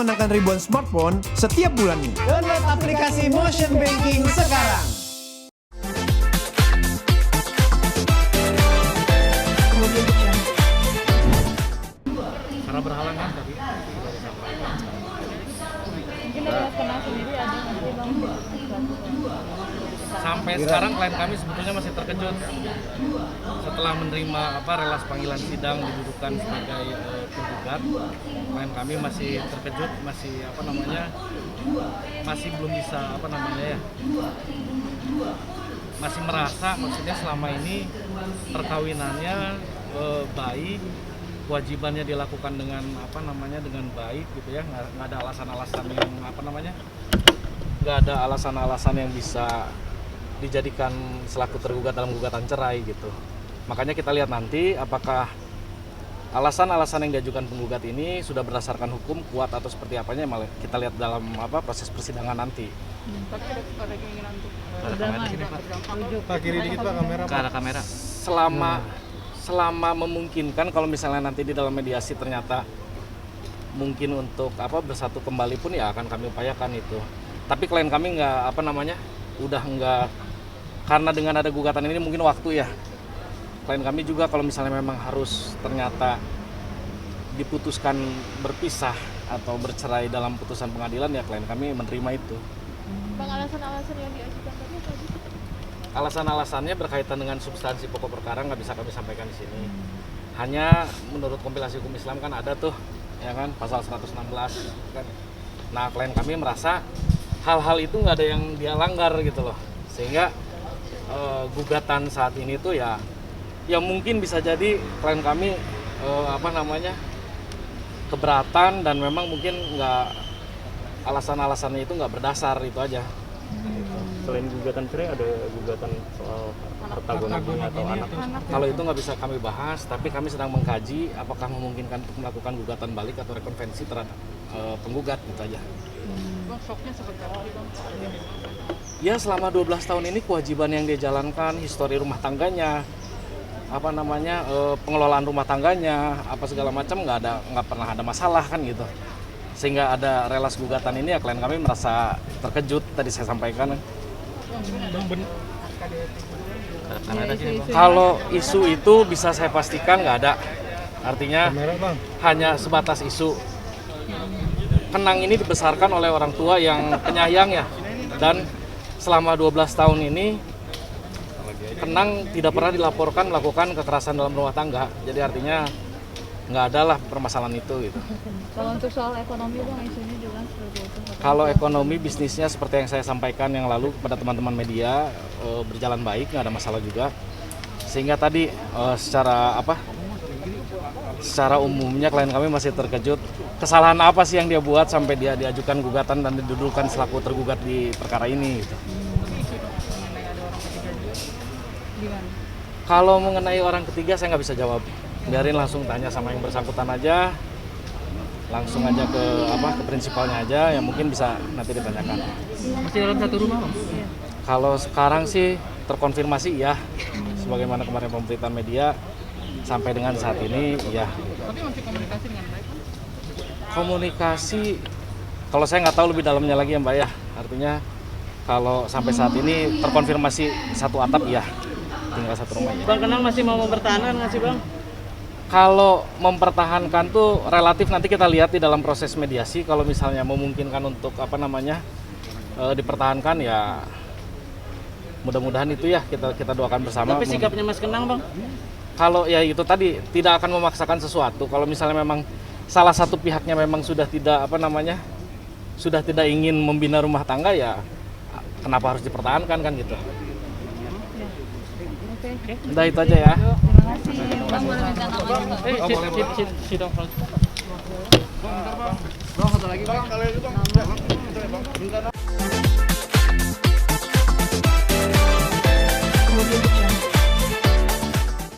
menggunakan ribuan smartphone setiap bulannya. Download aplikasi Motion Banking sekarang. Karena berhalangan tadi sudah disampaikan. Mungkin dari kenal sendiri ada nggak sih bang? Sampai sekarang klien kami sebetulnya masih terkejut setelah menerima relas panggilan sidang didudukan sebagai penggugat. Klien kami masih terkejut, masih belum bisa masih merasa maksudnya selama ini perkawinannya baik, kewajibannya dilakukan dengan dengan baik gitu ya, nggak ada alasan-alasan yang nggak ada alasan-alasan yang bisa dijadikan selaku tergugat dalam gugatan cerai gitu. Makanya kita lihat nanti apakah alasan-alasan yang diajukan penggugat ini sudah berdasarkan hukum kuat atau seperti apanya, malah kita lihat dalam proses persidangan nanti. Tapi ada keinginan untuk Pak, kiri dikit Pak, kamera Pak. Ke arah kamera. Selama memungkinkan, kalau misalnya nanti di dalam mediasi ternyata mungkin untuk bersatu kembali pun ya akan kami upayakan itu. Tapi klien kami udah nggak, karena dengan ada gugatan ini mungkin waktu ya. Klien kami juga kalau misalnya memang harus ternyata diputuskan berpisah atau bercerai dalam putusan pengadilan, ya klien kami menerima itu. Bang, alasan-alasan yang diajukan tadi apa aja? Alasan-alasannya berkaitan dengan substansi pokok perkara nggak bisa kami sampaikan di sini. Hanya menurut kompilasi hukum Islam kan ada tuh, ya kan, pasal 116 kan. Nah, klien kami merasa hal-hal itu nggak ada yang dia langgar gitu loh, sehingga gugatan saat ini tuh ya mungkin bisa jadi klien kami keberatan dan memang mungkin nggak, alasan-alasannya itu nggak berdasar, itu aja. Selain gugatan cerai ada gugatan soal harta gono atau anak. Kalau itu nggak bisa kami bahas, tapi kami sedang mengkaji apakah memungkinkan untuk melakukan gugatan balik atau rekonvensi terhadap penggugat, gitu aja. Bang, shocknya seperti apa sih bang? Ya selama 12 tahun ini kewajiban yang dia jalankan, histori rumah tangganya, pengelolaan rumah tangganya, segala macam nggak pernah ada masalah kan gitu. Sehingga ada relas gugatan ini ya klien kami merasa terkejut, tadi saya sampaikan. Kalau isu itu bisa saya pastikan nggak ada, artinya hanya sebatas isu. Kenang ini dibesarkan oleh orang tua yang penyayang ya, dan selama 12 tahun ini Kenang tidak pernah dilaporkan melakukan kekerasan dalam rumah tangga, jadi artinya nggak ada lah permasalahan itu gitu. Kalau untuk soal ekonomi bang, isunya juga seperti itu. Kalau ekonomi bisnisnya seperti yang saya sampaikan yang lalu kepada teman-teman media, berjalan baik, nggak ada masalah juga. Sehingga tadi secara umumnya klien kami masih terkejut, kesalahan apa sih yang dia buat sampai dia diajukan gugatan dan didudukan selaku tergugat di perkara ini gitu. Kalau mengenai orang ketiga saya nggak bisa jawab, biarin langsung tanya sama yang bersangkutan aja, langsung aja ke prinsipalnya aja, yang mungkin bisa nanti ditanyakan. Masih dalam satu rumah bang? Kalau sekarang sih terkonfirmasi ya, sebagaimana kemarin pemberitaan media, sampai dengan saat ini ya. Tapi masih komunikasi dengan baik kan? Komunikasi, kalau saya nggak tahu lebih dalamnya lagi ya Mbak ya, artinya kalau sampai saat ini terkonfirmasi satu atap ya, tinggal satu rumah ya. Bang Kenang masih mau mempertahankan nggak sih bang? Kalau mempertahankan tuh relatif nanti kita lihat di dalam proses mediasi. Kalau misalnya memungkinkan untuk dipertahankan ya, mudah-mudahan itu ya kita doakan bersama. Tapi sikapnya Mas Kenang bang? Kalau ya itu tadi tidak akan memaksakan sesuatu. Kalau misalnya memang salah satu pihaknya memang sudah tidak sudah tidak ingin membina rumah tangga, ya kenapa harus dipertahankan kan gitu. Oke. Udah itu aja ya. Terima kasih. Bang, boleh minta nama juga? Sidang. Bang, satu lagi bang.